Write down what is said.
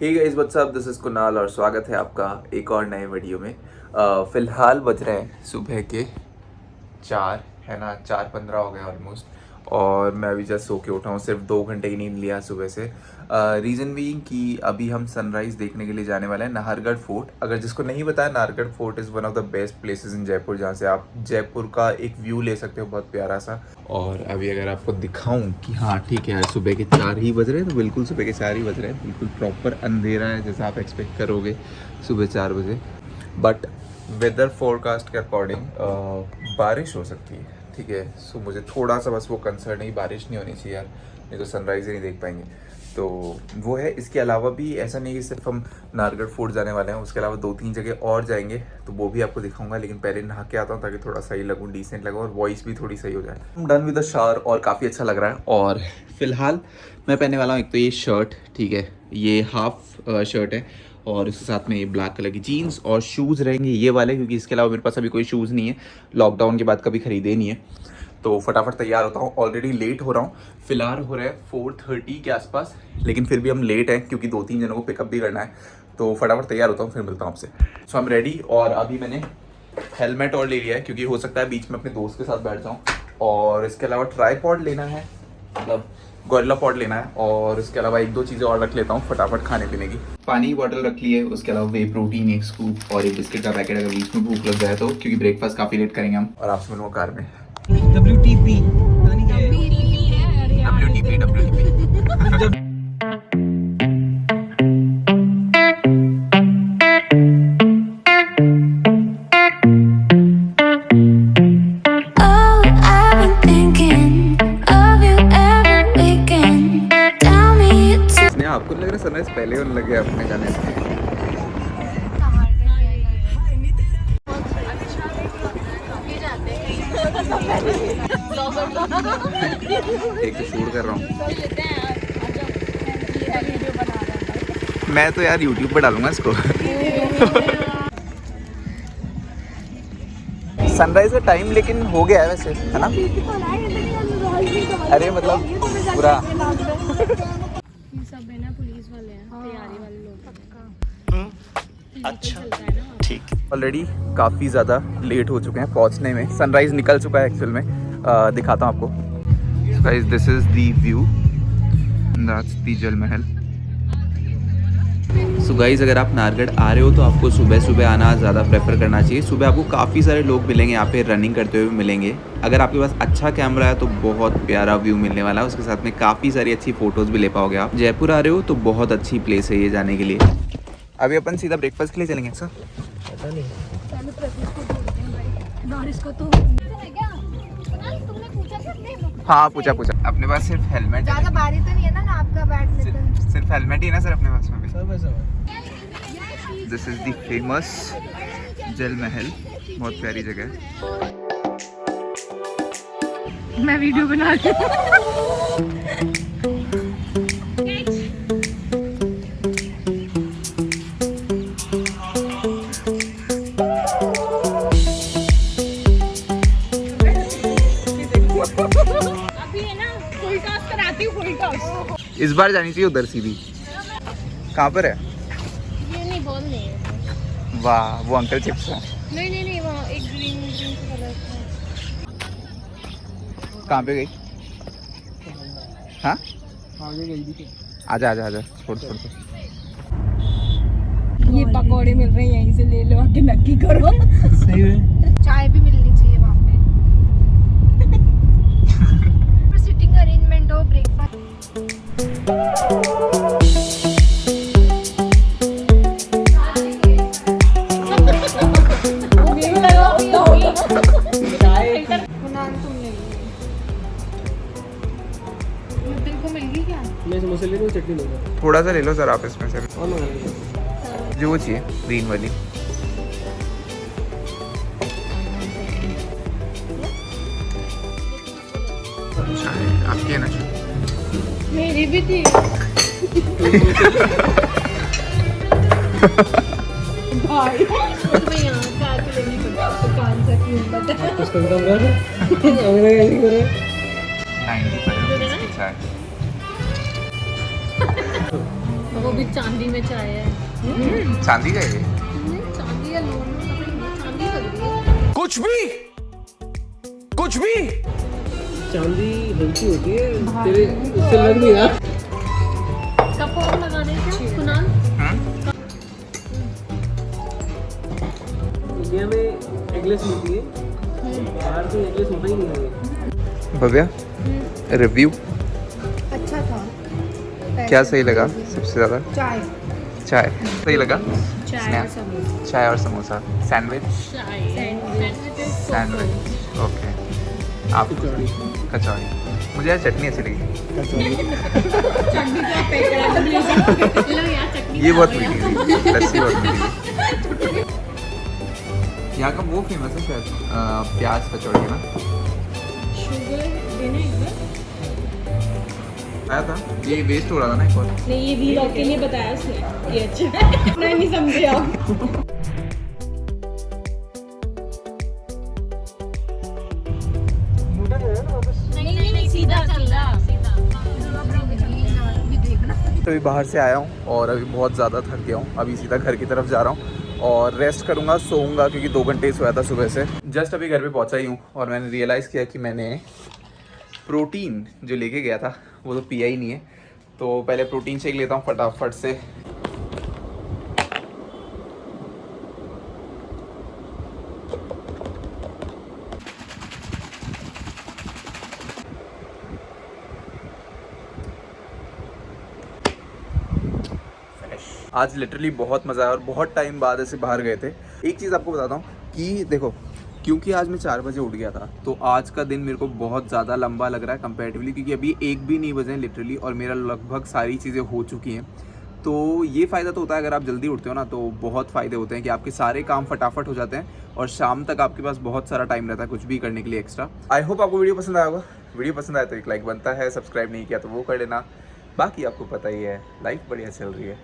Hey guys what's up, this is Kunal और स्वागत है आपका एक और नए वीडियो में। फ़िलहाल बज रहे हैं सुबह के 4 है ना, 4:15 हो गए ऑलमोस्ट। और मैं अभी जस्ट सो के उठा हूँ, सिर्फ 2 घंटे की नींद लिया सुबह से। रीज़न भी कि अभी हम सनराइज़ देखने के लिए जाने वाले हैं नाहरगढ़ फोर्ट। अगर जिसको नहीं पता, Nahargarh fort is one of the best places in Jaipur, जहाँ से आप जयपुर का एक व्यू ले सकते हो, बहुत प्यारा सा। और अभी अगर आपको दिखाऊं कि हाँ ठीक है यार, सुबह के 4 ही बज रहे हैं, तो बिल्कुल सुबह के 4 ही बज रहे हैं, बिल्कुल प्रॉपर अंधेरा है जैसा आप एक्सपेक्ट करोगे सुबह 4 बजे। बट वेदर फोरकास्ट के अकॉर्डिंग बारिश हो सकती है, ठीक है। सो मुझे थोड़ा सा बस वो कंसर्न है, बारिश नहीं होनी चाहिए यार, नहीं तो सनराइज़ ही नहीं देख पाएंगे। तो वो है। इसके अलावा भी ऐसा नहीं कि सिर्फ हम नाहरगढ़ फोर्ट जाने वाले हैं, उसके अलावा 2-3 जगह और जाएंगे, तो वो भी आपको दिखाऊंगा। लेकिन पहले नहा के आता हूँ ताकि थोड़ा सही लगूँ, डिसेंट लगूँ और वॉइस भी थोड़ी सही हो जाए। हम डन विद द शावर और काफ़ी अच्छा लग रहा है। और फिलहाल मैं पहनने वाला हूँ एक तो ये शर्ट, ठीक है, ये हाफ शर्ट है और इसके साथ में ये ब्लैक कलर की जीन्स और शूज़ रहेंगे ये वाले, क्योंकि इसके अलावा मेरे पास अभी कोई शूज़ नहीं है, लॉकडाउन के बाद कभी ख़रीदे नहीं है। तो फटाफट तैयार होता हूँ, ऑलरेडी लेट हो रहा हूँ। फिलहाल हो रहा है 4:30 के आसपास, लेकिन फिर भी हम लेट हैं क्योंकि 2-3 जनों को पिकअप भी करना है। तो फटाफट तैयार होता हूँ, फिर मिलता हूँ आपसे। सो आई एम रेडी। और अभी मैंने हेलमेट और ले लिया है क्योंकि हो सकता है बीच में अपने दोस्त के साथ बैठ जाऊँ। और इसके अलावा ट्राईपॉड लेना है, मतलब गोरिल्ला पॉड लेना है। और इसके अलावा 1-2 चीज़ें और रख लेता हूँ फटाफट खाने पीने की। पानी की बॉटल रख ली है, उसके अलावा वे प्रोटीन 1 स्कूप और एक बिस्किट का पैकेट अगर बीच में भूख लग जाए तो, क्योंकि ब्रेकफास्ट काफ़ी लेट करेंगे हम। और आपसे मिलूंगा कार में। WTP आपको लग रहा है सनराइज पहले होने लगे अपने जाने से। एक तो शूट कर रहा हूँ मैं, तो यार YouTube पे डालूंगा इसको। सनराइज का टाइम लेकिन हो गया है वैसे, है ना? अरे मतलब पूरा सब है ना, पुलिस वाले हैं, तैयारी वाले लोग। अच्छा ठीक। ऑलरेडी काफ़ी ज़्यादा लेट हो चुके हैं पहुंचने में, सनराइज़ निकल चुका है एक्चुअल में। दिखाता हूँ आपको। Guys this is the view, that's the जल महल। सो गाइस अगर आप नाहरगढ़ आ रहे हो तो आपको सुबह सुबह आना ज़्यादा प्रेफर करना चाहिए। सुबह आपको काफ़ी सारे लोग मिलेंगे यहाँ पे, रनिंग करते हुए मिलेंगे। अगर आपके पास अच्छा कैमरा है तो बहुत प्यारा व्यू मिलने वाला है, उसके साथ में काफ़ी सारी अच्छी फ़ोटोज़ भी ले पाओगे आप। जयपुर आ रहे हो तो बहुत अच्छी प्लेस है ये जाने के लिए। अभी अपन सीधा ब्रेकफास्ट के लिए चलेंगे सर? पता नहीं, बारिश को तो हाँ पूछा अपने पास सिर्फ हेलमेट है। ज़्यादा भारी तो नहीं है ना आपका बैडमिंटन? सिर्फ हेलमेट ही है ना सर अपने पास में भी। दिस इज द फेमस जल महल, बहुत प्यारी जगह है। मैं वीडियो बना रही हूँ। इस बार जानी चाहिए उधर सीधी। कहाँ पर है? ये नहीं बोलने है। वाह वो अंकल चिप्स है। नहीं वहाँ एक ग्रीन कलर का। कहाँ पे गई? हाँ आगे गई थी। आजा छोड़। ये पकौड़े मिल रहे हैं, यहीं से ले लो, आके नक्की करो। सही में चाय भी मिलनी चाहिए वहाँ पे। सिटिंग अरेंजमेंट हो, ब्रेकफास्ट। मैं समोसे ले लूँ, चटनी लूँगा। थोड़ा सा ले लो सर आप इसमें से, और मंगा लीजिए। जो वो चाहिए ग्रीन वाली। चाय आपकी है ना? मेरी भी थी। भाई तुम्हें यहाँ का आके लेनी पड़ेगी, दुकान से क्यों पता? कुछ कम रहा है? अंग्रेजी ऐसी कर रहे हैं। 95 रुपीज़ की चाय। वो भी चांदी में चाय है। चांदी का है ये? चांदी या नॉर्मल चांदी लग रही है। कुछ भी चांदी हल्की होती है तेरे उससे लग नहीं रहा। कप और लगाने क्या कुनाल? इंडिया में एगलेस मिलती है, बाहर तो एगलेस होता ही नहीं है। भव्या रिव्यू अच्छा था। क्या सही लगा सबसे ज़्यादा? चाय। चाय सही लगा। चाय और समोसा। चाय और समोसा। Sandwich sandwich. ओके। आप कचौड़ी। कचौड़ी। मुझे यार चटनी अच्छी लगी। चटनी का पैकेट लो यार चटनी। ये बहुत मीठी थी, लस्सी बहुत मीठी थी। यहाँ का वो फेमस है शायद प्याज कचौड़ी है ना? शुगर देना एक बार। आया था ये वेस्ट हो रहा था ना एक और। नहीं ये वीलॉग के लिए बताया उसने। ये अच्छा है। मैं नहीं समझे आप। नहीं सीधा तो अभी बाहर से आया हूँ और अभी बहुत ज़्यादा थक गया हूँ। अभी सीधा घर की तरफ जा रहा हूँ और रेस्ट करूँगा, सोऊंगा क्योंकि 2 घंटे सोया था सुबह से। जस्ट अभी घर पे पहुँचा ही हूँ और मैंने रियलाइज़ किया कि मैंने प्रोटीन जो लेके गया था वो तो पिया ही नहीं है। तो पहले प्रोटीन शेक लेता हूँ फटाफट से। आज लिटरली बहुत मज़ा आया और बहुत टाइम बाद ऐसे बाहर गए थे। एक चीज़ आपको बताता हूँ कि देखो, क्योंकि आज मैं 4 बजे उठ गया था तो आज का दिन मेरे को बहुत ज़्यादा लंबा लग रहा है कंपैरेटिवली, क्योंकि अभी 1 भी नहीं बजे लिटरली और मेरा लगभग सारी चीज़ें हो चुकी हैं। तो ये फ़ायदा तो होता है अगर आप जल्दी उठते हो ना, तो बहुत फ़ायदे होते हैं कि आपके सारे काम फटाफट हो जाते हैं और शाम तक आपके पास बहुत सारा टाइम रहता है कुछ भी करने के लिए एक्स्ट्रा। आई होप आपको वीडियो पसंद आया होगा। वीडियो पसंद आया तो एक लाइक बनता है, सब्सक्राइब नहीं किया तो वो कर लेना। बाकी आपको पता ही है लाइफ बढ़िया चल रही है।